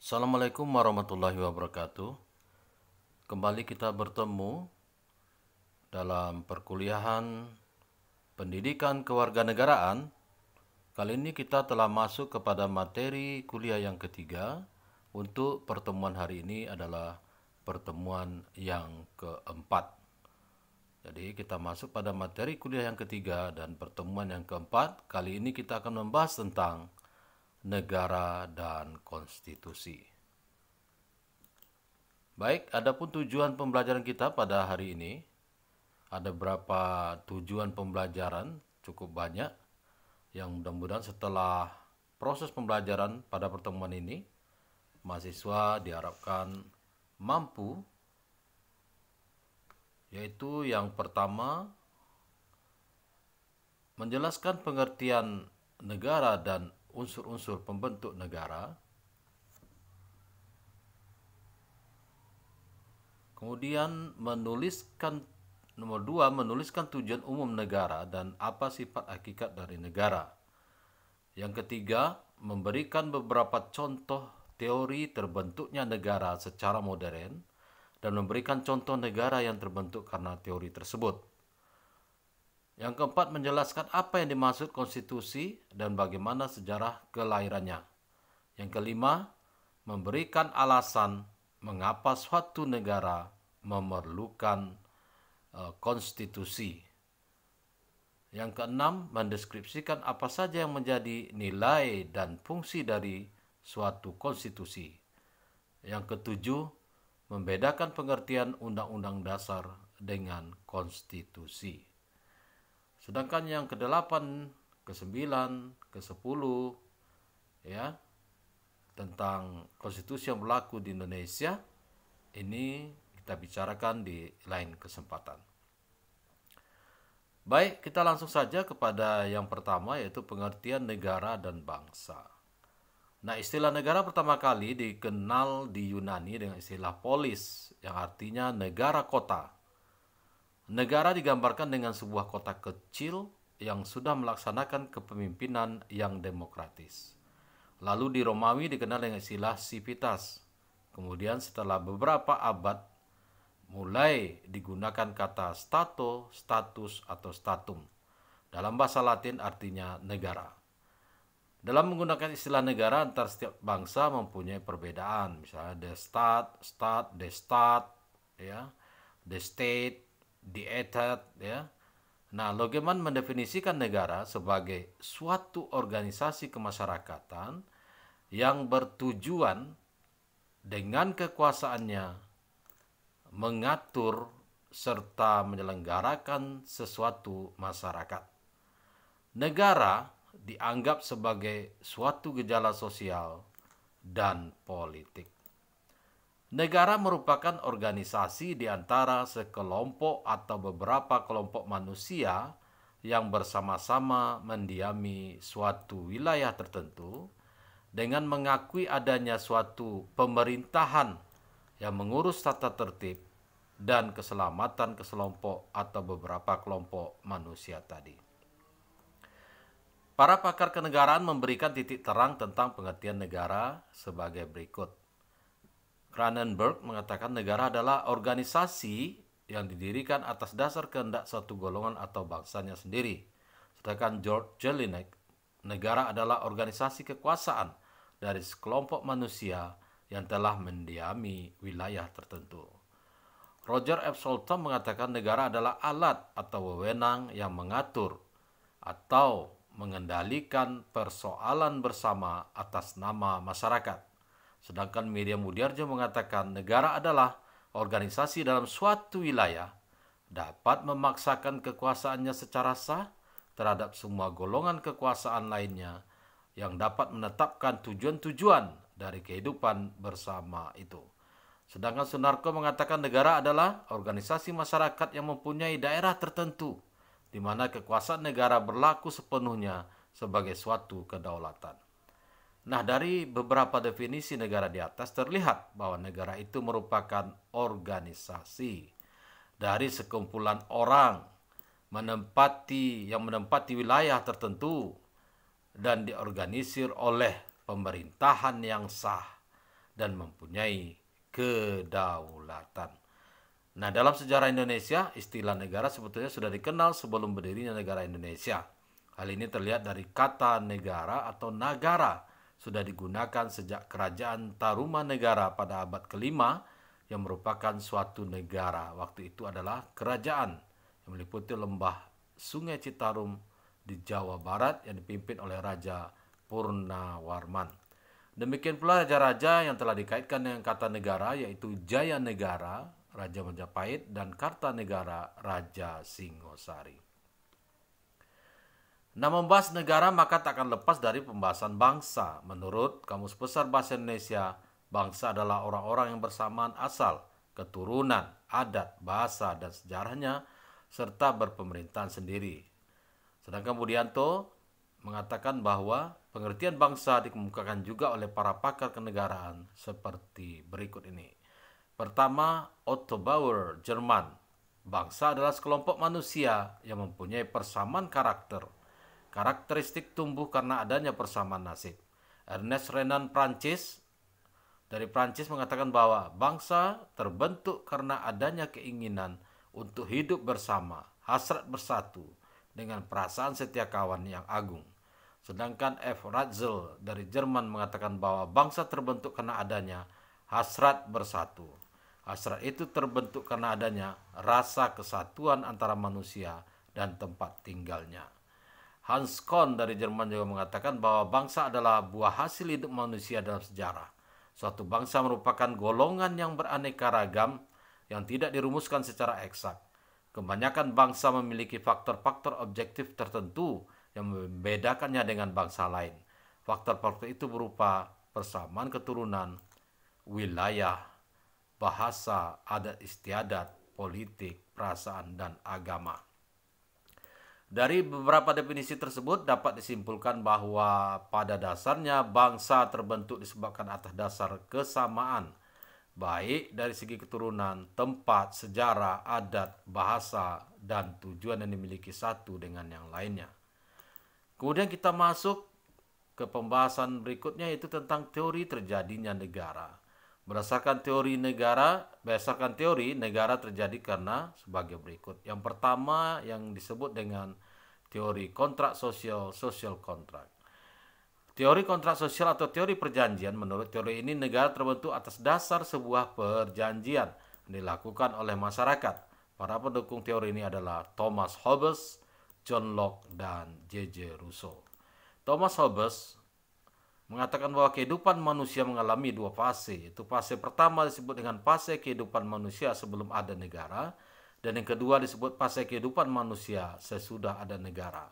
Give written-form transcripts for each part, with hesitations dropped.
Assalamualaikum warahmatullahi wabarakatuh. Kembali kita bertemu dalam perkuliahan pendidikan kewarganegaraan. Kali ini kita telah masuk kepada materi kuliah yang ketiga. Untuk pertemuan hari ini adalah pertemuan yang keempat. Jadi kita masuk pada materi kuliah yang ketiga dan pertemuan yang keempat. Kali ini kita akan membahas tentang negara dan konstitusi. Baik, adapun tujuan pembelajaran kita pada hari ini, ada beberapa tujuan pembelajaran, cukup banyak, yang mudah-mudahan setelah proses pembelajaran pada pertemuan ini, mahasiswa diharapkan mampu, yaitu yang pertama, menjelaskan pengertian negara dan unsur-unsur pembentuk negara. Kemudian nomor 2, menuliskan tujuan umum negara dan apa sifat hakikat dari negara. Yang ketiga, memberikan beberapa contoh teori terbentuknya negara secara modern dan memberikan contoh negara yang terbentuk karena teori tersebut. Yang keempat, menjelaskan apa yang dimaksud konstitusi dan bagaimana sejarah kelahirannya. Yang kelima, memberikan alasan mengapa suatu negara memerlukan konstitusi. Yang keenam, mendeskripsikan apa saja yang menjadi nilai dan fungsi dari suatu konstitusi. Yang ketujuh, membedakan pengertian undang-undang dasar dengan konstitusi. Sedangkan yang ke-8, ke-9, ke-10 ya, tentang konstitusi yang berlaku di Indonesia, ini kita bicarakan di lain kesempatan. Baik, kita langsung saja kepada yang pertama, yaitu pengertian negara dan bangsa. Nah, istilah negara pertama kali dikenal di Yunani dengan istilah polis, yang artinya negara kota. Negara digambarkan dengan sebuah kota kecil yang sudah melaksanakan kepemimpinan yang demokratis. Lalu di Romawi dikenal dengan istilah civitas. Kemudian setelah beberapa abad mulai digunakan kata stato, status, atau statum. Dalam bahasa Latin artinya negara. Dalam menggunakan istilah negara, antar setiap bangsa mempunyai perbedaan. Misalnya the stat, the state, ya, the state, the etat, ya. Nah, Logeman mendefinisikan negara sebagai suatu organisasi kemasyarakatan yang bertujuan dengan kekuasaannya mengatur serta menyelenggarakan sesuatu masyarakat. Negara dianggap sebagai suatu gejala sosial dan politik. Negara merupakan organisasi di antara sekelompok atau beberapa kelompok manusia yang bersama-sama mendiami suatu wilayah tertentu dengan mengakui adanya suatu pemerintahan yang mengurus tata tertib dan keselamatan kelompok atau beberapa kelompok manusia tadi. Para pakar kenegaraan memberikan titik terang tentang pengertian negara sebagai berikut. Cronenberg mengatakan negara adalah organisasi yang didirikan atas dasar kehendak suatu golongan atau bangsanya sendiri. Sedangkan George Jelinek, negara adalah organisasi kekuasaan dari sekelompok manusia yang telah mendiami wilayah tertentu. Roger F. Soltom mengatakan negara adalah alat atau wewenang yang mengatur atau mengendalikan persoalan bersama atas nama masyarakat. Sedangkan Miriam Mudiarjo mengatakan negara adalah organisasi dalam suatu wilayah dapat memaksakan kekuasaannya secara sah terhadap semua golongan kekuasaan lainnya yang dapat menetapkan tujuan-tujuan dari kehidupan bersama itu. Sedangkan Sunarko mengatakan negara adalah organisasi masyarakat yang mempunyai daerah tertentu di mana kekuasaan negara berlaku sepenuhnya sebagai suatu kedaulatan. Nah, dari beberapa definisi negara di atas terlihat bahwa negara itu merupakan organisasi dari sekumpulan orang yang menempati wilayah tertentu dan diorganisir oleh pemerintahan yang sah dan mempunyai kedaulatan. Nah, dalam sejarah Indonesia, istilah negara sebetulnya sudah dikenal sebelum berdirinya negara Indonesia. Hal ini terlihat dari kata negara atau nagara sudah digunakan sejak kerajaan Tarumanegara pada abad kelima yang merupakan suatu negara. Waktu itu adalah kerajaan yang meliputi lembah Sungai Citarum di Jawa Barat yang dipimpin oleh Raja Purnawarman. Demikian pula raja-raja yang telah dikaitkan dengan kata negara, yaitu Jaya Negara, Raja Majapahit, dan Kartanegara, Raja Singosari. Nah, membahas negara maka tak akan lepas dari pembahasan bangsa. Menurut Kamus Besar Bahasa Indonesia, bangsa adalah orang-orang yang bersamaan asal, keturunan, adat, bahasa, dan sejarahnya, serta berpemerintahan sendiri. Sedangkan Budianto mengatakan bahwa pengertian bangsa dikemukakan juga oleh para pakar kenegaraan seperti berikut ini. Pertama, Otto Bauer, Jerman. Bangsa adalah sekelompok manusia yang mempunyai persamaan karakter. Karakteristik tumbuh karena adanya persamaan nasib. Ernest Renan, Prancis, dari Prancis mengatakan bahwa bangsa terbentuk karena adanya keinginan untuk hidup bersama, hasrat bersatu, dengan perasaan setia kawan yang agung. Sedangkan F. Ratzel dari Jerman mengatakan bahwa bangsa terbentuk karena adanya hasrat bersatu. Hasrat itu terbentuk karena adanya rasa kesatuan antara manusia dan tempat tinggalnya. Hans Kohn dari Jerman juga mengatakan bahwa bangsa adalah buah hasil hidup manusia dalam sejarah. Suatu bangsa merupakan golongan yang beraneka ragam yang tidak dirumuskan secara eksak. Kebanyakan bangsa memiliki faktor-faktor objektif tertentu yang membedakannya dengan bangsa lain. Faktor-faktor itu berupa persamaan keturunan, wilayah, bahasa, adat istiadat, politik, perasaan, dan agama. Dari beberapa definisi tersebut dapat disimpulkan bahwa pada dasarnya bangsa terbentuk disebabkan atas dasar kesamaan, baik dari segi keturunan, tempat, sejarah, adat, bahasa, dan tujuan yang dimiliki satu dengan yang lainnya. Kemudian kita masuk ke pembahasan berikutnya, yaitu tentang teori terjadinya negara. Berdasarkan teori, negara terjadi karena sebagai berikut. Yang pertama yang disebut dengan teori kontrak sosial, social contract. Teori kontrak sosial atau teori perjanjian, menurut teori ini negara terbentuk atas dasar sebuah perjanjian yang dilakukan oleh masyarakat. Para pendukung teori ini adalah Thomas Hobbes, John Locke, dan J.J. Rousseau. Thomas Hobbes mengatakan bahwa kehidupan manusia mengalami dua fase. Yaitu fase pertama disebut dengan fase kehidupan manusia sebelum ada negara, dan yang kedua disebut fase kehidupan manusia sesudah ada negara.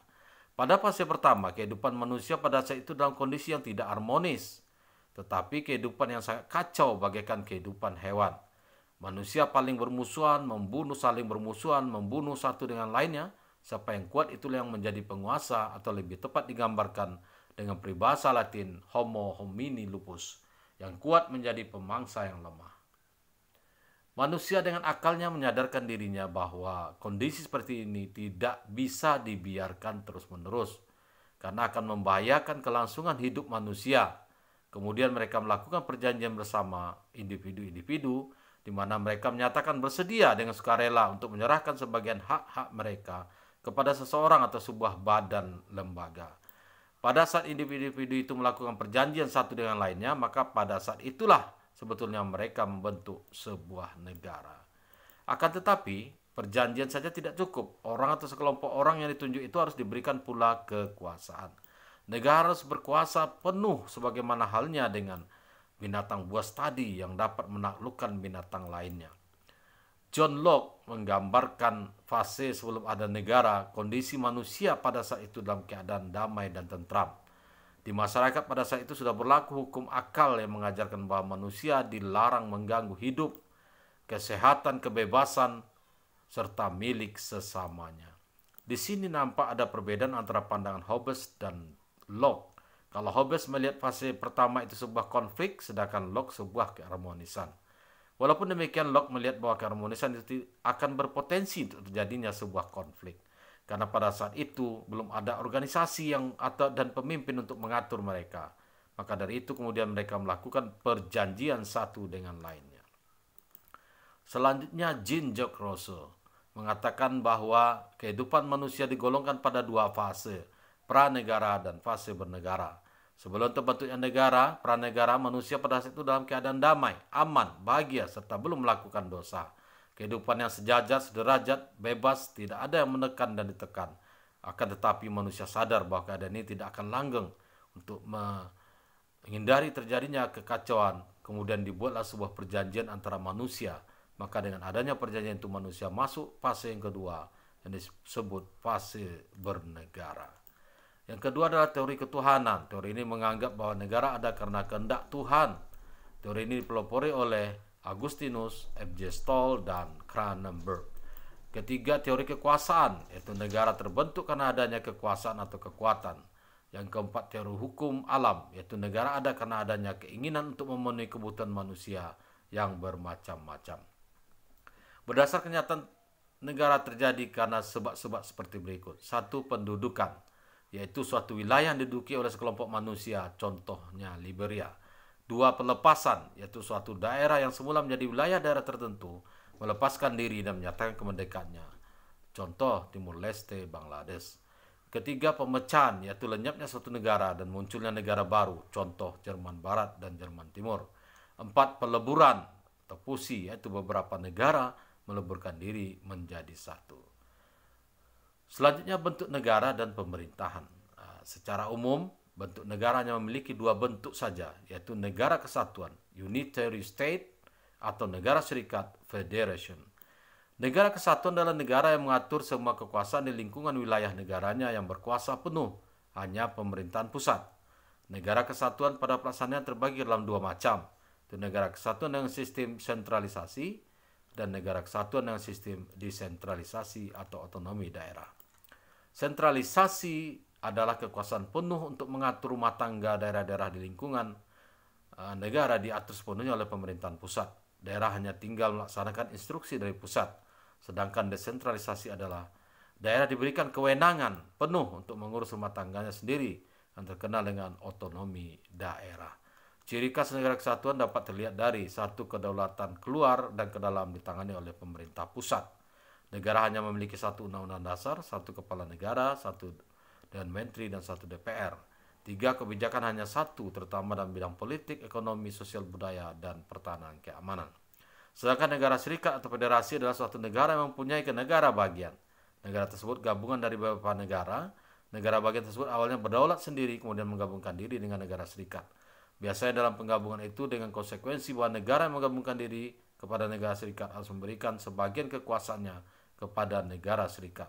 Pada fase pertama, kehidupan manusia pada saat itu dalam kondisi yang tidak harmonis, tetapi kehidupan yang sangat kacau bagaikan kehidupan hewan. Manusia saling bermusuhan, membunuh satu dengan lainnya. Siapa yang kuat itulah yang menjadi penguasa, atau lebih tepat digambarkan dengan peribahasa Latin Homo homini lupus, yang kuat menjadi pemangsa yang lemah. Manusia dengan akalnya menyadarkan dirinya bahwa kondisi seperti ini tidak bisa dibiarkan terus-menerus, karena akan membahayakan kelangsungan hidup manusia. Kemudian mereka melakukan perjanjian bersama individu-individu, di mana mereka menyatakan bersedia dengan sukarela untuk menyerahkan sebagian hak-hak mereka kepada seseorang atau sebuah badan lembaga. Pada saat individu-individu itu melakukan perjanjian satu dengan lainnya, maka pada saat itulah sebetulnya mereka membentuk sebuah negara. Akan tetapi, perjanjian saja tidak cukup. Orang atau sekelompok orang yang ditunjuk itu harus diberikan pula kekuasaan. Negara harus berkuasa penuh sebagaimana halnya dengan binatang buas tadi yang dapat menaklukkan binatang lainnya. John Locke menggambarkan fase sebelum ada negara, kondisi manusia pada saat itu dalam keadaan damai dan tentram. Di masyarakat pada saat itu sudah berlaku hukum akal yang mengajarkan bahwa manusia dilarang mengganggu hidup, kesehatan, kebebasan, serta milik sesamanya. Di sini nampak ada perbedaan antara pandangan Hobbes dan Locke. Kalau Hobbes melihat fase pertama itu sebuah konflik, sedangkan Locke sebuah keharmonisan. Walaupun demikian, Locke melihat bahwa keharmonisan itu akan berpotensi untuk terjadinya sebuah konflik. Karena pada saat itu belum ada organisasi dan pemimpin untuk mengatur mereka. Maka dari itu kemudian mereka melakukan perjanjian satu dengan lainnya. Selanjutnya Jean-Jacques Rousseau mengatakan bahwa kehidupan manusia digolongkan pada dua fase, pranegara dan fase bernegara. Sebelum terbentuknya negara, pranegara, manusia pada saat itu dalam keadaan damai, aman, bahagia, serta belum melakukan dosa. Kehidupan yang sejajar, sederajat, bebas, tidak ada yang menekan dan ditekan. Akan tetapi manusia sadar bahwa keadaan ini tidak akan langgeng. Untuk menghindari terjadinya kekacauan, kemudian dibuatlah sebuah perjanjian antara manusia. Maka dengan adanya perjanjian itu manusia masuk fase yang kedua yang disebut fase bernegara. Yang kedua adalah teori ketuhanan. Teori ini menganggap bahwa negara ada karena kehendak Tuhan. Teori ini dipelopori oleh Augustinus, F.J. Stoll, dan Cronenberg. Ketiga, teori kekuasaan, yaitu negara terbentuk karena adanya kekuasaan atau kekuatan. Yang keempat, teori hukum alam, yaitu negara ada karena adanya keinginan untuk memenuhi kebutuhan manusia yang bermacam-macam. Berdasar kenyataan, negara terjadi karena sebab-sebab seperti berikut. Satu, pendudukan, yaitu suatu wilayah yang diduduki oleh sekelompok manusia, contohnya Liberia. Dua, pelepasan, yaitu suatu daerah yang semula menjadi wilayah daerah tertentu, melepaskan diri dan menyatakan kemerdekaannya. Contoh Timur Leste, Bangladesh. Ketiga, pemecahan, yaitu lenyapnya suatu negara dan munculnya negara baru, contoh Jerman Barat dan Jerman Timur. Empat, peleburan atau fusi, yaitu beberapa negara meleburkan diri menjadi satu. Selanjutnya bentuk negara dan pemerintahan. Secara umum, bentuk negara hanya memiliki dua bentuk saja, yaitu negara kesatuan, unitary state, atau negara serikat, federation. Negara kesatuan adalah negara yang mengatur semua kekuasaan di lingkungan wilayah negaranya yang berkuasa penuh, hanya pemerintahan pusat. Negara kesatuan pada pelaksanaannya terbagi dalam dua macam, yaitu negara kesatuan dengan sistem sentralisasi dan negara kesatuan dengan sistem desentralisasi atau otonomi daerah. Sentralisasi adalah kekuasaan penuh untuk mengatur rumah tangga daerah-daerah di lingkungan negara diatur sepenuhnya oleh pemerintahan pusat. Daerah hanya tinggal melaksanakan instruksi dari pusat. Sedangkan desentralisasi adalah daerah diberikan kewenangan penuh untuk mengurus rumah tangganya sendiri yang terkenal dengan otonomi daerah. Ciri khas negara kesatuan dapat terlihat dari satu, kedaulatan keluar dan ke dalam ditangani oleh pemerintah pusat. Negara hanya memiliki satu undang-undang dasar, satu kepala negara, satu dan menteri, dan satu DPR. Tiga, kebijakan hanya satu, terutama dalam bidang politik, ekonomi, sosial, budaya, dan pertahanan keamanan. Sedangkan negara serikat atau federasi adalah suatu negara yang mempunyai negara bagian. Negara tersebut gabungan dari beberapa negara. Negara bagian tersebut awalnya berdaulat sendiri, kemudian menggabungkan diri dengan negara serikat. Biasanya dalam penggabungan itu dengan konsekuensi bahwa negara yang menggabungkan diri kepada negara serikat harus memberikan sebagian kekuasaannya kepada negara serikat.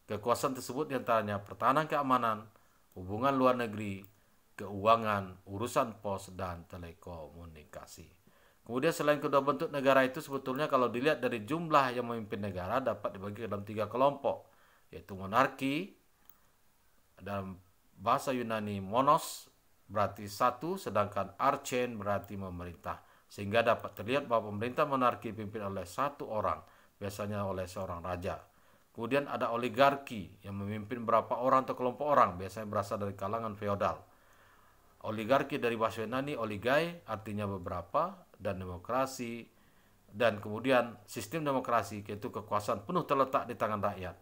Kekuasaan tersebut diantaranya pertahanan keamanan, hubungan luar negeri, keuangan, urusan pos, dan telekomunikasi. Kemudian selain kedua bentuk negara itu, sebetulnya kalau dilihat dari jumlah yang memimpin negara dapat dibagi dalam tiga kelompok, yaitu monarki, dalam bahasa Yunani monos berarti satu, sedangkan archen berarti memerintah. Sehingga dapat terlihat bahwa pemerintah monarki dipimpin oleh satu orang, biasanya oleh seorang raja. Kemudian ada oligarki yang memimpin beberapa orang atau kelompok orang, biasanya berasal dari kalangan feodal. Oligarki dari bahasa Yunani oligai artinya beberapa, dan demokrasi, dan kemudian sistem demokrasi, yaitu kekuasaan penuh terletak di tangan rakyat.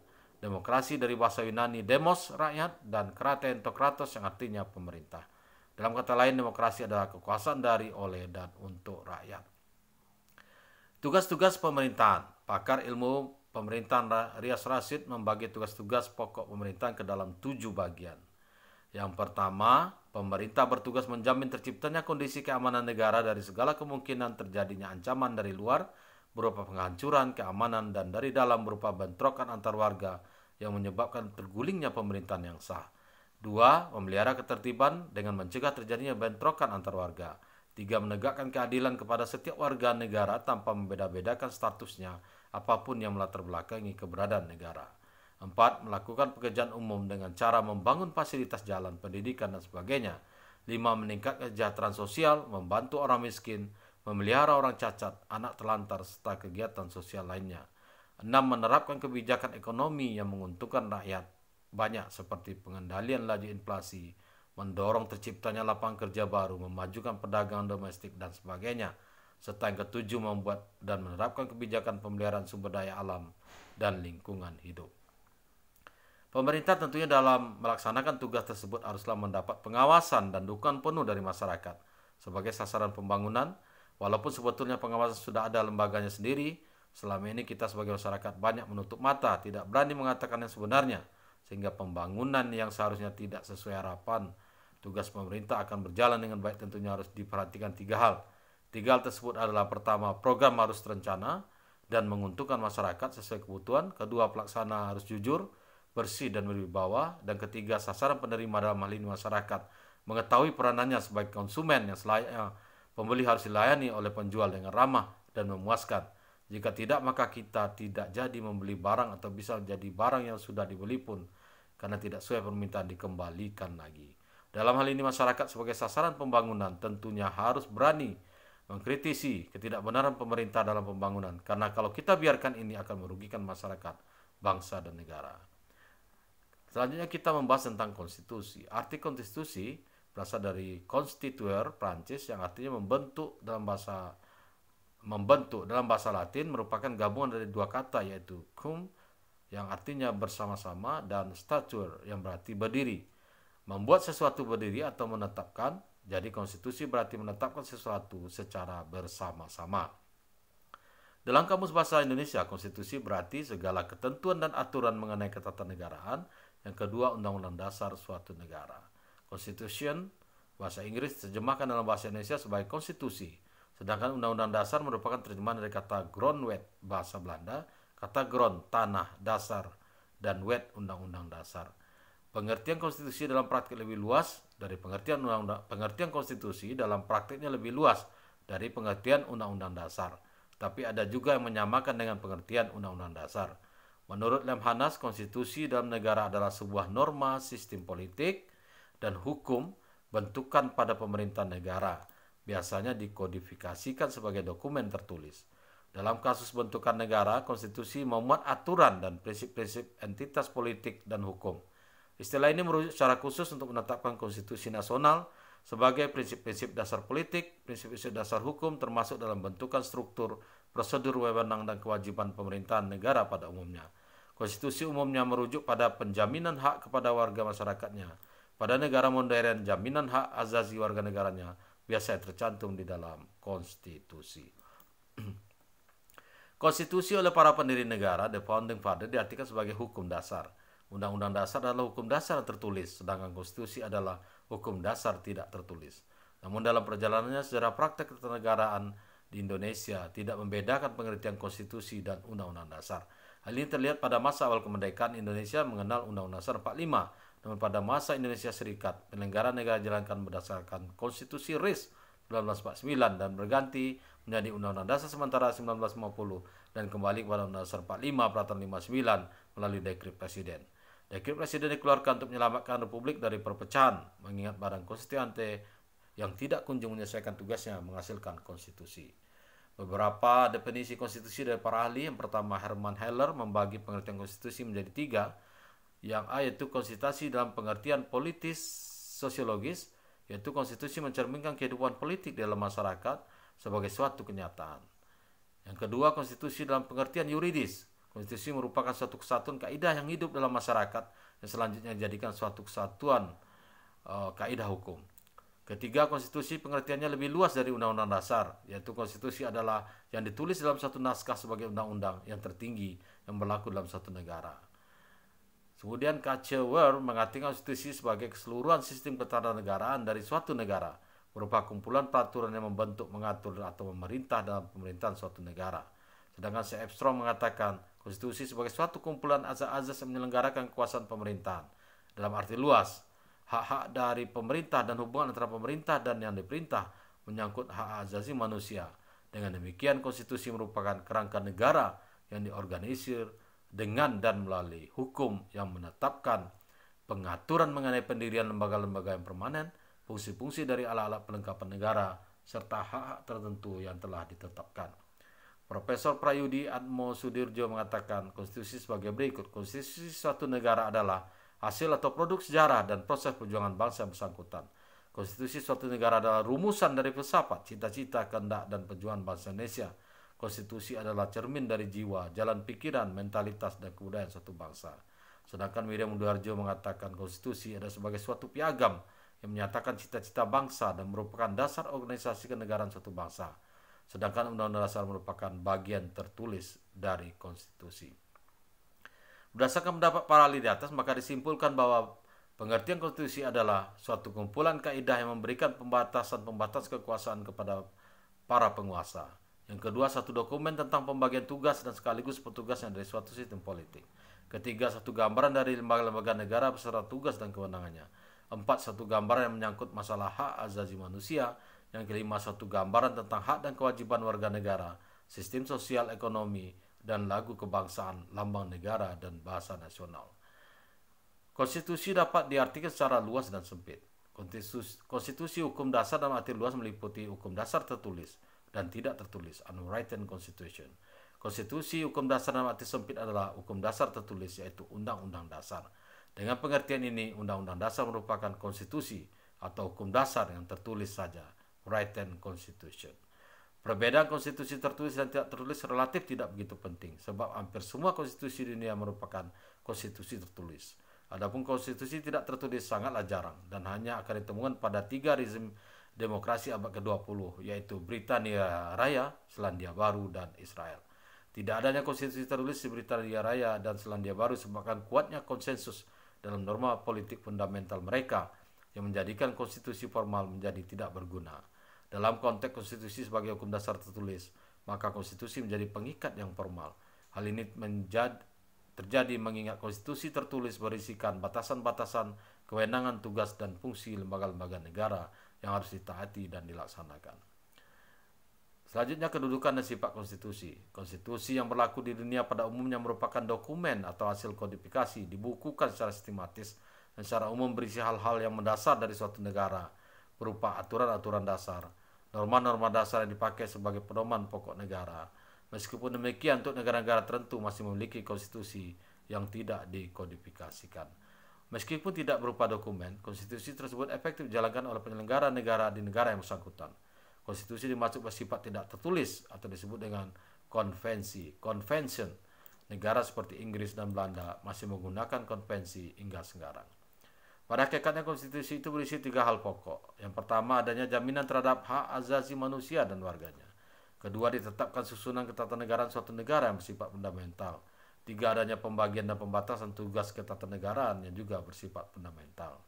Demokrasi dari bahasa Yunani demos, rakyat, dan kraten atau kratos yang artinya pemerintah. Dalam kata lain, demokrasi adalah kekuasaan dari, oleh, dan untuk rakyat. Tugas-tugas pemerintahan. Pakar ilmu pemerintahan Rias Rashid membagi tugas-tugas pokok pemerintahan ke dalam 7 bagian. Yang pertama, pemerintah bertugas menjamin terciptanya kondisi keamanan negara dari segala kemungkinan terjadinya ancaman dari luar berupa penghancuran keamanan dan dari dalam berupa bentrokan antar warga yang menyebabkan tergulingnya pemerintahan yang sah. 2. Memelihara ketertiban dengan mencegah terjadinya bentrokan antar warga. 3. Menegakkan keadilan kepada setiap warga negara tanpa membeda-bedakan statusnya apapun yang melatar belakangi keberadaan negara. 4. Melakukan pekerjaan umum dengan cara membangun fasilitas jalan, pendidikan, dan sebagainya. 5. Meningkatkan kesejahteraan sosial, membantu orang miskin, memelihara orang cacat, anak telantar, serta kegiatan sosial lainnya. 6. Menerapkan kebijakan ekonomi yang menguntungkan rakyat banyak seperti pengendalian laju inflasi, mendorong terciptanya lapangan kerja baru, memajukan perdagangan domestik, dan sebagainya. Serta yang ketujuh, membuat dan menerapkan kebijakan pemeliharaan sumber daya alam dan lingkungan hidup. Pemerintah tentunya dalam melaksanakan tugas tersebut haruslah mendapat pengawasan dan dukungan penuh dari masyarakat sebagai sasaran pembangunan. Walaupun sebetulnya pengawasan sudah ada lembaganya sendiri, selama ini kita sebagai masyarakat banyak menutup mata, tidak berani mengatakan yang sebenarnya, sehingga pembangunan yang seharusnya tidak sesuai harapan tugas pemerintah akan berjalan dengan baik. Tentunya harus diperhatikan 3 hal. 3 hal tersebut adalah: pertama, program harus terencana dan menguntungkan masyarakat sesuai kebutuhan; kedua, pelaksana harus jujur, bersih, dan berwibawa; dan ketiga, sasaran penerima dalam hal ini masyarakat mengetahui peranannya sebagai konsumen yang selayaknya pembeli harus dilayani oleh penjual dengan ramah dan memuaskan. Jika tidak, maka kita tidak jadi membeli barang, atau bisa jadi barang yang sudah dibeli pun karena tidak sesuai permintaan dikembalikan lagi. Dalam hal ini masyarakat sebagai sasaran pembangunan tentunya harus berani mengkritisi ketidakbenaran pemerintah dalam pembangunan, karena kalau kita biarkan ini akan merugikan masyarakat, bangsa, dan negara. Selanjutnya kita membahas tentang konstitusi. Arti konstitusi berasal dari constituere Prancis yang artinya membentuk. Dalam bahasa Latin merupakan gabungan dari 2 kata, yaitu cum yang artinya bersama-sama dan stature yang berarti berdiri. Membuat sesuatu berdiri atau menetapkan. Jadi konstitusi berarti menetapkan sesuatu secara bersama-sama. Dalam Kamus Bahasa Indonesia, konstitusi berarti segala ketentuan dan aturan mengenai ketatanegaraan. Yang kedua, undang-undang dasar suatu negara. Constitution, bahasa Inggris, terjemahkan dalam bahasa Indonesia sebagai konstitusi. Sedangkan undang-undang dasar merupakan terjemahan dari kata grondwet, bahasa Belanda, kata grond, tanah, dasar, dan wet, undang-undang dasar. Pengertian konstitusi dalam praktik lebih luas dari pengertian konstitusi dalam praktiknya lebih luas dari pengertian undang-undang dasar. Tapi ada juga yang menyamakan dengan pengertian undang-undang dasar. Menurut Lemhanas, konstitusi dalam negara adalah sebuah norma sistem politik dan hukum bentukan pada pemerintahan negara, biasanya dikodifikasikan sebagai dokumen tertulis. Dalam kasus bentukan negara, konstitusi memuat aturan dan prinsip-prinsip entitas politik dan hukum. Istilah ini merujuk secara khusus untuk menetapkan konstitusi nasional sebagai prinsip-prinsip dasar politik, prinsip-prinsip dasar hukum, termasuk dalam bentukan struktur, prosedur, wewenang, dan kewajiban pemerintahan negara pada umumnya. Konstitusi umumnya merujuk pada penjaminan hak kepada warga masyarakatnya. Pada negara modern, jaminan hak azazi warga negaranya biasanya tercantum di dalam konstitusi. Konstitusi oleh para pendiri negara, the founding father, diartikan sebagai hukum dasar. Undang-undang dasar adalah hukum dasar tertulis, sedangkan konstitusi adalah hukum dasar tidak tertulis. Namun dalam perjalanannya sejarah praktek ketatanegaraan di Indonesia tidak membedakan pengertian konstitusi dan undang-undang dasar. Hal ini terlihat pada masa awal kemerdekaan Indonesia mengenal Undang-Undang Dasar 45, namun pada masa Indonesia Serikat, penyelenggaraan negara dijalankan berdasarkan Konstitusi RIS 1949 dan berganti menjadi Undang-Undang Dasar sementara 1950 dan kembali kepada Undang-Undang Dasar 45 Peraturan 59 melalui dekret Presiden. Dekret Presiden dikeluarkan untuk menyelamatkan Republik dari perpecahan, mengingat Badan Konstituante yang tidak kunjung menyelesaikan tugasnya menghasilkan konstitusi. Beberapa definisi konstitusi dari para ahli. Yang pertama, Herman Heller membagi pengertian konstitusi menjadi 3. Yang A yaitu konstitusi dalam pengertian politis sosiologis, yaitu konstitusi mencerminkan kehidupan politik dalam masyarakat sebagai suatu kenyataan. Yang kedua, konstitusi dalam pengertian yuridis. Konstitusi merupakan suatu kesatuan kaidah yang hidup dalam masyarakat yang selanjutnya dijadikan suatu kesatuan kaidah hukum. Ketiga, konstitusi pengertiannya lebih luas dari undang-undang dasar, yaitu konstitusi adalah yang ditulis dalam suatu naskah sebagai undang-undang yang tertinggi yang berlaku dalam suatu negara. Kemudian Kachewer mengartikan konstitusi sebagai keseluruhan sistem ketatanegaraan dari suatu negara, berupa kumpulan peraturan yang membentuk, mengatur, atau memerintah dalam pemerintahan suatu negara. Sedangkan C. F. Strong mengatakan konstitusi sebagai suatu kumpulan azas-azas yang menyelenggarakan kekuasaan pemerintahan. Dalam arti luas, hak-hak dari pemerintah dan hubungan antara pemerintah dan yang diperintah menyangkut hak asasi manusia. Dengan demikian, konstitusi merupakan kerangka negara yang diorganisir dengan dan melalui hukum yang menetapkan pengaturan mengenai pendirian lembaga-lembaga yang permanen, fungsi-fungsi dari alat-alat pelengkapan negara, serta hak-hak tertentu yang telah ditetapkan. Profesor Prayudi Atmo Sudirjo mengatakan konstitusi sebagai berikut. Konstitusi suatu negara adalah hasil atau produk sejarah dan proses perjuangan bangsa yang bersangkutan. Konstitusi suatu negara adalah rumusan dari filsafat, cita-cita, kehendak, dan perjuangan bangsa Indonesia. Konstitusi adalah cermin dari jiwa, jalan pikiran, mentalitas, dan kebudayaan suatu bangsa. Sedangkan Miriam Udharjo mengatakan konstitusi adalah sebagai suatu piagam yang menyatakan cita-cita bangsa dan merupakan dasar organisasi kenegaraan suatu bangsa. Sedangkan Undang-Undang Dasar merupakan bagian tertulis dari konstitusi. Berdasarkan pendapat para ahli di atas, maka disimpulkan bahwa pengertian konstitusi adalah suatu kumpulan kaidah yang memberikan pembatasan-pembatasan kekuasaan kepada para penguasa. Yang kedua, satu dokumen tentang pembagian tugas dan sekaligus petugasnya dari suatu sistem politik. Ketiga, satu gambaran dari lembaga-lembaga negara beserta tugas dan kewenangannya. Empat, satu gambaran yang menyangkut masalah hak asasi manusia. Yang kelima, satu gambaran tentang hak dan kewajiban warga negara, sistem sosial ekonomi, dan lagu kebangsaan, lambang negara, dan bahasa nasional. Konstitusi dapat diartikan secara luas dan sempit. Konstitusi hukum dasar dalam arti luas meliputi hukum dasar tertulis dan tidak tertulis, unwritten constitution. Konstitusi hukum dasar dalam arti sempit adalah hukum dasar tertulis, yaitu Undang-Undang Dasar. Dengan pengertian ini, Undang-Undang Dasar merupakan konstitusi atau hukum dasar yang tertulis saja, written constitution. Perbedaan konstitusi tertulis dan tidak tertulis relatif tidak begitu penting, sebab hampir semua konstitusi di dunia merupakan konstitusi tertulis. Adapun konstitusi tidak tertulis sangatlah jarang dan hanya akan ditemukan pada 3 rezim demokrasi abad ke-20, yaitu Britania Raya, Selandia Baru, dan Israel. Tidak adanya konstitusi tertulis di Britania Raya dan Selandia Baru sebabkan kuatnya konsensus dalam norma politik fundamental mereka yang menjadikan konstitusi formal menjadi tidak berguna. Dalam konteks konstitusi sebagai hukum dasar tertulis, maka konstitusi menjadi pengikat yang formal. Hal ini terjadi mengingat konstitusi tertulis berisikan batasan-batasan, kewenangan, tugas, dan fungsi lembaga-lembaga negara yang harus ditaati dan dilaksanakan. Selanjutnya, kedudukan dan sifat konstitusi. Konstitusi yang berlaku di dunia pada umumnya merupakan dokumen atau hasil kodifikasi, dibukukan secara sistematis dan secara umum berisi hal-hal yang mendasar dari suatu negara, berupa aturan-aturan dasar, norma-norma dasar yang dipakai sebagai pedoman pokok negara. Meskipun demikian, untuk negara-negara tertentu masih memiliki konstitusi yang tidak dikodifikasikan. Meskipun tidak berupa dokumen, konstitusi tersebut efektif dijalankan oleh penyelenggara negara di negara yang bersangkutan. Konstitusi dimaksud bersifat tidak tertulis atau disebut dengan konvensi, convention. Negara seperti Inggris dan Belanda masih menggunakan konvensi hingga sekarang. Pada hakikatnya konstitusi itu berisi 3 hal pokok. Yang pertama, adanya jaminan terhadap hak asasi manusia dan warganya. Kedua, ditetapkan susunan ketatanegaraan suatu negara yang bersifat fundamental. 3, adanya pembagian dan pembatasan tugas ketatanegaraan yang juga bersifat fundamental.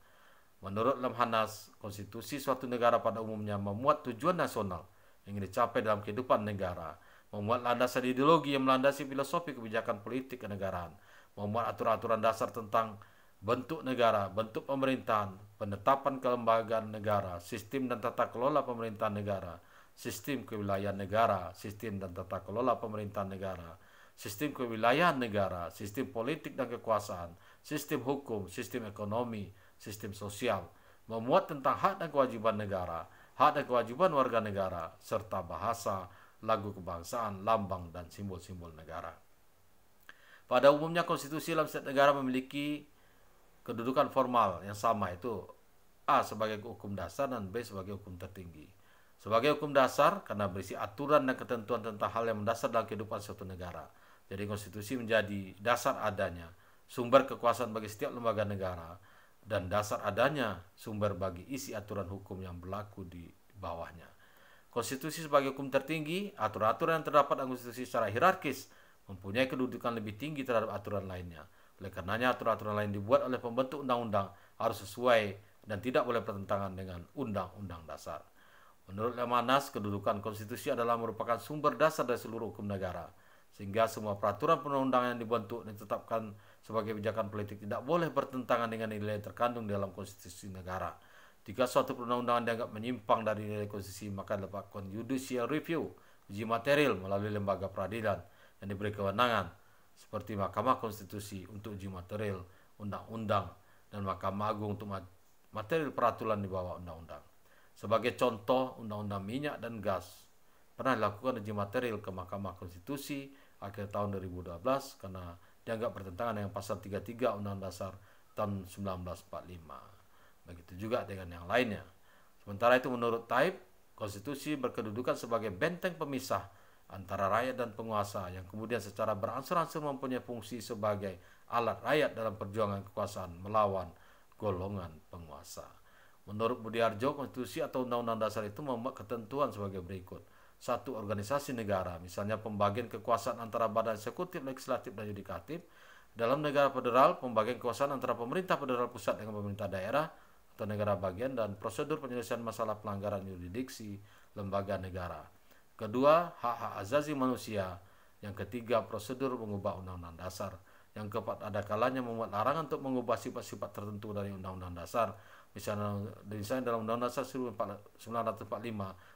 Menurut Lemhanas, konstitusi suatu negara pada umumnya memuat tujuan nasional yang ingin dicapai dalam kehidupan negara, memuat landasan ideologi yang melandasi filosofi kebijakan politik kenegaraan, memuat aturan-aturan dasar tentang bentuk negara, bentuk pemerintahan, penetapan kelembagaan negara, sistem dan tata kelola pemerintahan negara, sistem kewilayahan negara, sistem dan tata kelola pemerintahan negara, sistem kewilayahan negara, sistem politik dan kekuasaan, sistem hukum, sistem ekonomi, sistem sosial, memuat tentang hak dan kewajiban negara, hak dan kewajiban warga negara, serta bahasa, lagu kebangsaan, lambang, dan simbol-simbol negara. Pada umumnya konstitusi dalam setiap negara memiliki kedudukan formal yang sama, yaitu A sebagai hukum dasar dan B sebagai hukum tertinggi. Sebagai hukum dasar karena berisi aturan dan ketentuan tentang hal yang mendasar dalam kehidupan suatu negara. Jadi konstitusi menjadi dasar adanya sumber kekuasaan bagi setiap lembaga negara dan dasar adanya sumber bagi isi aturan hukum yang berlaku di bawahnya. Konstitusi sebagai hukum tertinggi, aturan-aturan yang terdapat dalam konstitusi secara hierarkis mempunyai kedudukan lebih tinggi terhadap aturan lainnya. Oleh karenanya aturan-aturan lain dibuat oleh pembentuk undang-undang harus sesuai dan tidak boleh bertentangan dengan undang-undang dasar. Menurut Lemhanas, kedudukan konstitusi adalah merupakan sumber dasar dari seluruh hukum negara, sehingga semua peraturan perundang-undangan yang dibentuk dan ditetapkan sebagai kebijakan politik tidak boleh bertentangan dengan nilai yang terkandung dalam konstitusi negara. Jika suatu perundang-undangan dianggap menyimpang dari nilai konstitusi, maka dilakukan judicial review, uji material melalui lembaga peradilan yang diberi kewenangan seperti Mahkamah Konstitusi untuk uji material undang-undang dan Mahkamah Agung untuk material peraturan di bawah undang-undang. Sebagai contoh, undang-undang minyak dan gas pernah dilakukan uji material ke Mahkamah Konstitusi akhir tahun 2012 karena dianggap bertentangan dengan pasal 33 Undang-Undang Dasar tahun 1945. Begitu juga dengan yang lainnya. Sementara itu menurut Taib, konstitusi berkedudukan sebagai benteng pemisah antara rakyat dan penguasa yang kemudian secara beransur-ansur mempunyai fungsi sebagai alat rakyat dalam perjuangan kekuasaan melawan golongan penguasa. Menurut Budiarjo, konstitusi atau undang-undang dasar itu membuat ketentuan sebagai berikut. Satu, organisasi negara, misalnya pembagian kekuasaan antara badan eksekutif, legislatif, dan yudikatif. Dalam negara federal, pembagian kekuasaan antara pemerintah federal pusat dengan pemerintah daerah atau negara bagian, dan prosedur penyelesaian masalah pelanggaran yurisdiksi lembaga negara. Kedua, hak-hak asasi manusia. Yang ketiga, prosedur mengubah undang-undang dasar. Yang keempat, ada kalanya membuat larangan untuk mengubah sifat-sifat tertentu dari undang-undang dasar. Misalnya dalam Undang-Undang Dasar 1945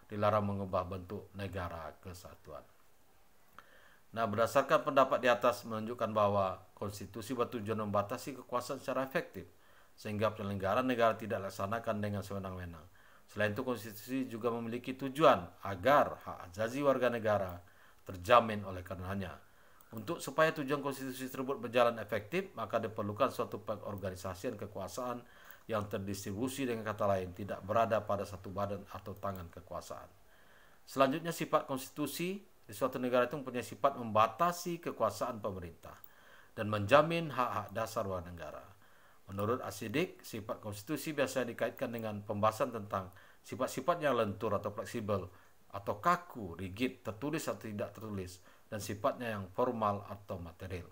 dilarang mengubah bentuk negara kesatuan. Nah, berdasarkan pendapat di atas menunjukkan bahwa konstitusi bertujuan membatasi kekuasaan secara efektif, sehingga penyelenggaraan negara tidak dilaksanakan dengan sewenang-wenang. Selain itu, konstitusi juga memiliki tujuan agar hak asasi warga negara terjamin oleh karenanya. Untuk supaya tujuan konstitusi tersebut berjalan efektif, maka diperlukan suatu pengorganisasian kekuasaan yang terdistribusi, dengan kata lain tidak berada pada satu badan atau tangan kekuasaan. Selanjutnya, sifat konstitusi di suatu negara itu mempunyai sifat membatasi kekuasaan pemerintah dan menjamin hak-hak dasar warga negara. Menurut Asidik, sifat konstitusi biasanya dikaitkan dengan pembahasan tentang sifat-sifat yang lentur atau fleksibel, atau kaku, rigid, tertulis atau tidak tertulis, dan sifatnya yang formal atau material.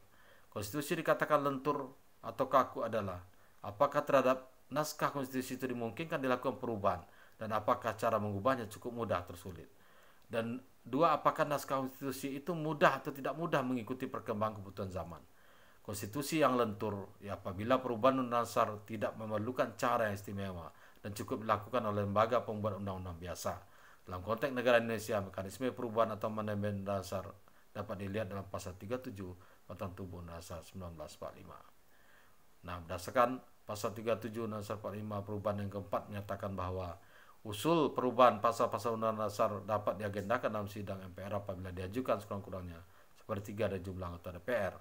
Konstitusi dikatakan lentur atau kaku adalah apakah terhadap naskah konstitusi itu dimungkinkan dilakukan perubahan, dan apakah cara mengubahnya cukup mudah atau sulit. Dan dua, apakah naskah konstitusi itu mudah atau tidak mudah mengikuti perkembangan kebutuhan zaman. Konstitusi yang lentur apabila perubahan undang-undang dasar tidak memerlukan cara yang istimewa dan cukup dilakukan oleh lembaga pembuat undang-undang biasa. Dalam konteks negara Indonesia, mekanisme perubahan atau amandemen dasar dapat dilihat dalam pasal 37 Undang Tubuh Dasar 1945. Nah, berdasarkan pasal 37 Undang Dasar 45, perubahan yang keempat menyatakan bahwa usul perubahan pasal-pasal Undang Dasar dapat diagendakan dalam sidang MPR apabila diajukan sekurang-kurangnya sepertiga dari jumlah anggota DPR.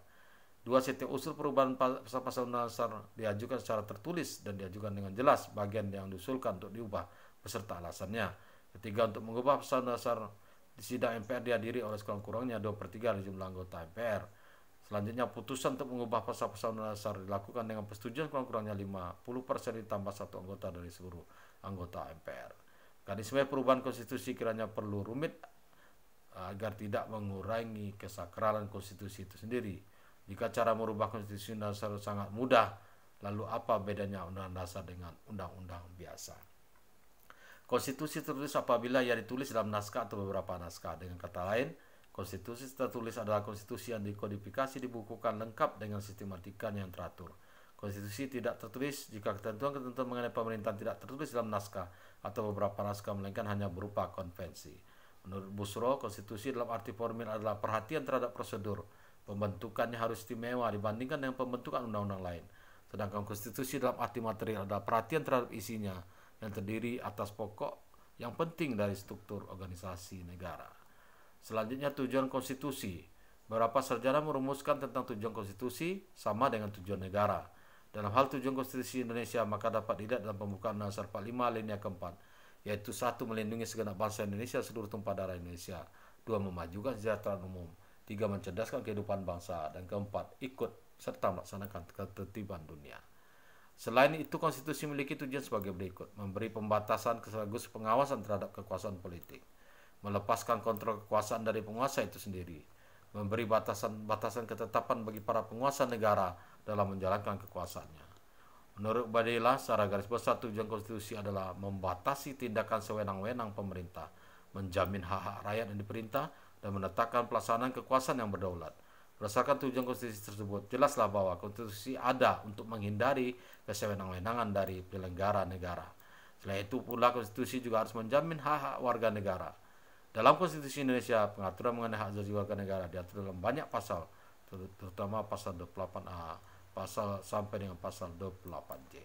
Dua, setiap usul perubahan pasal-pasal Undang Dasar diajukan secara tertulis dan diajukan dengan jelas bagian yang diusulkan untuk diubah beserta alasannya. Ketiga, untuk mengubah pasal Undang Dasar di sidang MPR dihadiri oleh sekurang-kurangnya 2/3 dari jumlah anggota MPR. Selanjutnya, putusan untuk mengubah pasal-pasal Undang Dasar dilakukan dengan persetujuan kurang-kurangnya 50% ditambah satu anggota dari seluruh anggota MPR. Mekanisme perubahan konstitusi kiranya perlu rumit agar tidak mengurangi kesakralan konstitusi itu sendiri. Jika cara merubah konstitusi dasar sangat mudah, lalu apa bedanya undang-undang dasar dengan undang-undang biasa? Konstitusi tertulis apabila ia ditulis dalam naskah atau beberapa naskah. Dengan kata lain, konstitusi tertulis adalah konstitusi yang dikodifikasi, dibukukan lengkap dengan sistematika yang teratur. Konstitusi tidak tertulis jika ketentuan-ketentuan mengenai pemerintahan tidak tertulis dalam naskah atau beberapa naskah, melainkan hanya berupa konvensi. Menurut Busro, konstitusi dalam arti formil adalah perhatian terhadap prosedur. Pembentukannya harus istimewa dibandingkan dengan pembentukan undang-undang lain. Sedangkan konstitusi dalam arti material adalah perhatian terhadap isinya yang terdiri atas pokok yang penting dari struktur organisasi negara. Selanjutnya, tujuan konstitusi. Beberapa sarjana merumuskan tentang tujuan konstitusi sama dengan tujuan negara. Dalam hal tujuan konstitusi Indonesia, maka dapat dilihat dalam pembukaan Undang-Undang Dasar 45 alinea keempat, yaitu 1. Melindungi segenap bangsa Indonesia seluruh tumpah darah Indonesia. 2. Memajukan kesejahteraan umum. 3. Mencerdaskan kehidupan bangsa. Dan keempat, ikut serta melaksanakan ketertiban dunia. Selain itu, konstitusi memiliki tujuan sebagai berikut: memberi pembatasan sekaligus pengawasan terhadap kekuasaan politik, melepaskan kontrol kekuasaan dari penguasa itu sendiri, memberi batasan-batasan ketetapan bagi para penguasa negara dalam menjalankan kekuasaannya. Menurut Badillah, secara garis besar tujuan konstitusi adalah membatasi tindakan sewenang-wenang pemerintah, menjamin hak-hak rakyat yang diperintah, dan menetapkan pelaksanaan kekuasaan yang berdaulat. Berdasarkan tujuan konstitusi tersebut, jelaslah bahwa konstitusi ada untuk menghindari kesewenang-wenangan dari penyelenggara negara. Selain itu pula, konstitusi juga harus menjamin hak-hak warga negara. Dalam konstitusi Indonesia, pengaturan mengenai hak asasi warga negara diatur dalam banyak pasal, terutama pasal 28A, pasal sampai dengan pasal 28J.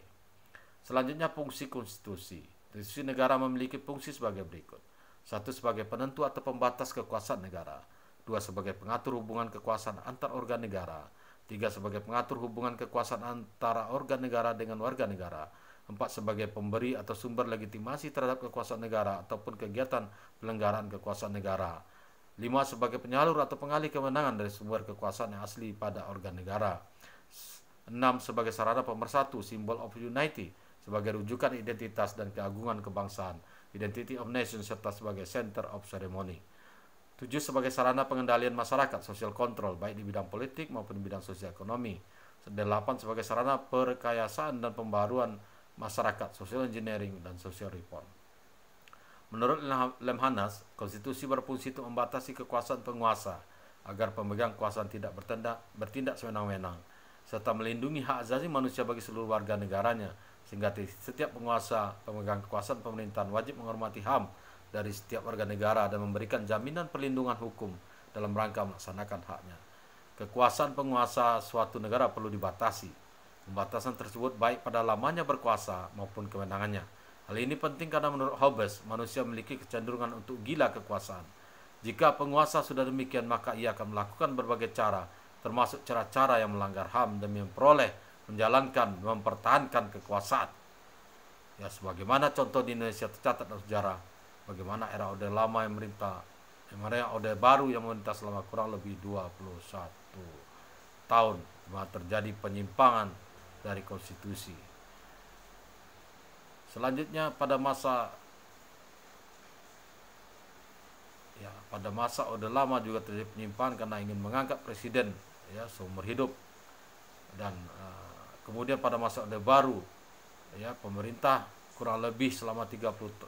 Selanjutnya, fungsi konstitusi. Konstitusi negara memiliki fungsi sebagai berikut: 1. Sebagai penentu atau pembatas kekuasaan negara. 2. Sebagai pengatur hubungan kekuasaan antar organ negara. 3 sebagai pengatur hubungan kekuasaan antara organ negara dengan warga negara, 4 sebagai pemberi atau sumber legitimasi terhadap kekuasaan negara ataupun kegiatan pelenggaraan kekuasaan negara, 5 sebagai penyalur atau pengalih kewenangan dari sumber kekuasaan yang asli pada organ negara, 6 sebagai sarana pemersatu, symbol of unity, sebagai rujukan identitas dan keagungan kebangsaan, identity of nation, serta sebagai center of ceremony. 7 sebagai sarana pengendalian masyarakat, social control, baik di bidang politik maupun di bidang sosial ekonomi. 8 sebagai sarana perkayasaan dan pembaruan masyarakat, social engineering dan social reform. Menurut Lemhanas, konstitusi berfungsi untuk membatasi kekuasaan penguasa agar pemegang kekuasaan tidak bertindak sewenang-wenang, serta melindungi hak asasi manusia bagi seluruh warga negaranya, sehingga setiap penguasa pemegang kekuasaan pemerintahan wajib menghormati HAM dari setiap warga negara dan memberikan jaminan perlindungan hukum dalam rangka melaksanakan haknya. Kekuasaan penguasa suatu negara perlu dibatasi. Pembatasan tersebut baik pada lamanya berkuasa maupun kewenangannya. Hal ini penting karena menurut Hobbes, manusia memiliki kecenderungan untuk gila kekuasaan. Jika penguasa sudah demikian, maka ia akan melakukan berbagai cara, termasuk cara-cara yang melanggar HAM demi mempertahankan kekuasaan. Ya, sebagaimana contoh di Indonesia tercatat dalam sejarah, bagaimana era Orde Lama yang merintah, era Orde Baru yang memerintah selama kurang lebih 21 tahun, terjadi penyimpangan dari konstitusi. Selanjutnya pada masa Orde Lama juga terjadi penyimpangan karena ingin mengangkat presiden seumur hidup, dan kemudian pada masa Orde Baru pemerintah kurang lebih selama 32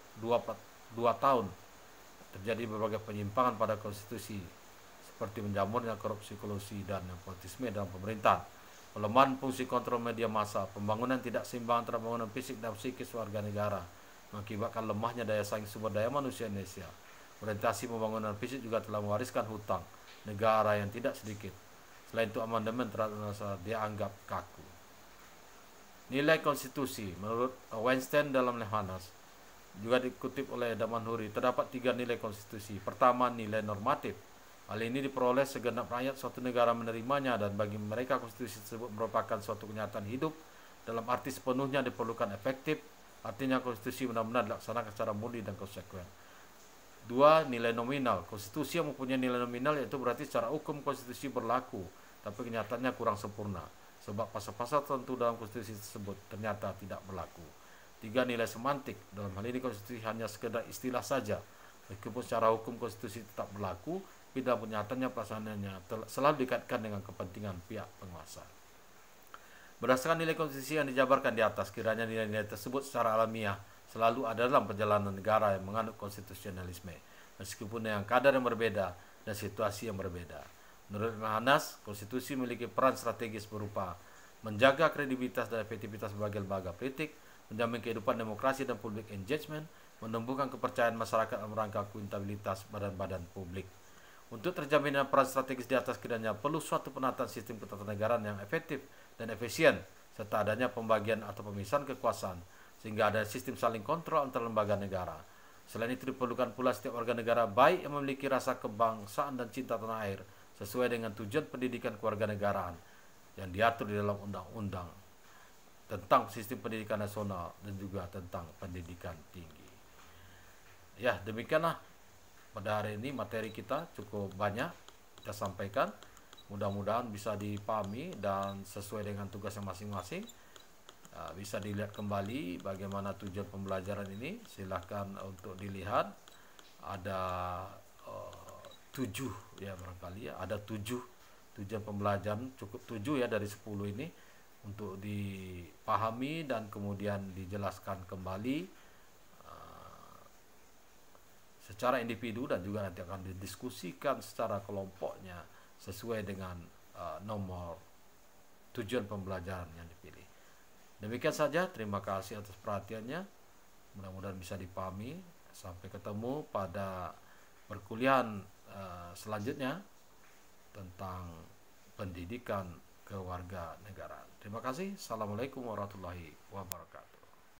tahun terjadi berbagai penyimpangan pada konstitusi, seperti menjamurnya korupsi dan nepotisme dalam pemerintahan, pelemahan fungsi kontrol media massa, pembangunan tidak seimbang antara pembangunan fisik dan psikis warga negara, mengakibatkan lemahnya daya saing sumber daya manusia Indonesia. Orientasi pembangunan fisik juga telah mewariskan hutang negara yang tidak sedikit. Selain itu, amandemen terhadap dianggap kaku. Nilai konstitusi menurut Weinstein dalam Lemhanas, juga dikutip oleh Damanhuri, terdapat 3 nilai konstitusi. Pertama, nilai normatif. Hal ini diperoleh segenap rakyat suatu negara menerimanya, dan bagi mereka konstitusi tersebut merupakan suatu kenyataan hidup dalam arti sepenuhnya diperlukan efektif. Artinya konstitusi benar-benar dilaksanakan secara murni dan konsekuen. 2. Nilai nominal. Konstitusi yang mempunyai nilai nominal yaitu berarti secara hukum konstitusi berlaku, tapi kenyataannya kurang sempurna, sebab pasal-pasal tertentu dalam konstitusi tersebut ternyata tidak berlaku. 3. Nilai semantik. Dalam hal ini konstitusi hanya sekedar istilah saja, meskipun secara hukum konstitusi tetap berlaku, tapi dalam kenyataannya pelaksanaannya selalu dikaitkan dengan kepentingan pihak penguasa. Berdasarkan nilai konstitusi yang dijabarkan di atas, kiranya nilai-nilai tersebut secara alamiah selalu ada dalam perjalanan negara yang menganut konstitusionalisme, meskipun dengan kadar yang berbeda dan situasi yang berbeda. Menurut Lemhanas, konstitusi memiliki peran strategis berupa menjaga kredibilitas dan efektivitas sebagai lembaga politik, menjamin kehidupan demokrasi dan public engagement, menumbuhkan kepercayaan masyarakat dalam rangka akuntabilitas badan-badan publik. Untuk terjaminnya peran strategis di atas, kiranya perlu suatu penataan sistem ketatanegaraan yang efektif dan efisien, serta adanya pembagian atau pemisahan kekuasaan, sehingga ada sistem saling kontrol antar lembaga negara. Selain itu, diperlukan pula setiap warga negara baik yang memiliki rasa kebangsaan dan cinta tanah air, sesuai dengan tujuan pendidikan kewarganegaraan yang diatur di dalam undang-undang tentang sistem pendidikan nasional dan juga tentang pendidikan tinggi. Ya, demikianlah pada hari ini materi kita cukup banyak kita sampaikan. Mudah-mudahan bisa dipahami dan sesuai dengan tugasnya masing-masing. Bisa dilihat kembali bagaimana tujuan pembelajaran ini. Silahkan untuk dilihat. Ada 7 ya barangkali ya. Ada 7 tujuan pembelajaran, cukup 7 ya dari 10 ini, untuk dipahami dan kemudian dijelaskan kembali secara individu, dan juga nanti akan didiskusikan secara kelompoknya sesuai dengan nomor tujuan pembelajaran yang dipilih. Demikian saja, terima kasih atas perhatiannya. Mudah-mudahan bisa dipahami. Sampai ketemu pada perkuliahan selanjutnya tentang pendidikan kewarganegaraan. Terima kasih. Assalamualaikum warahmatullahi wabarakatuh.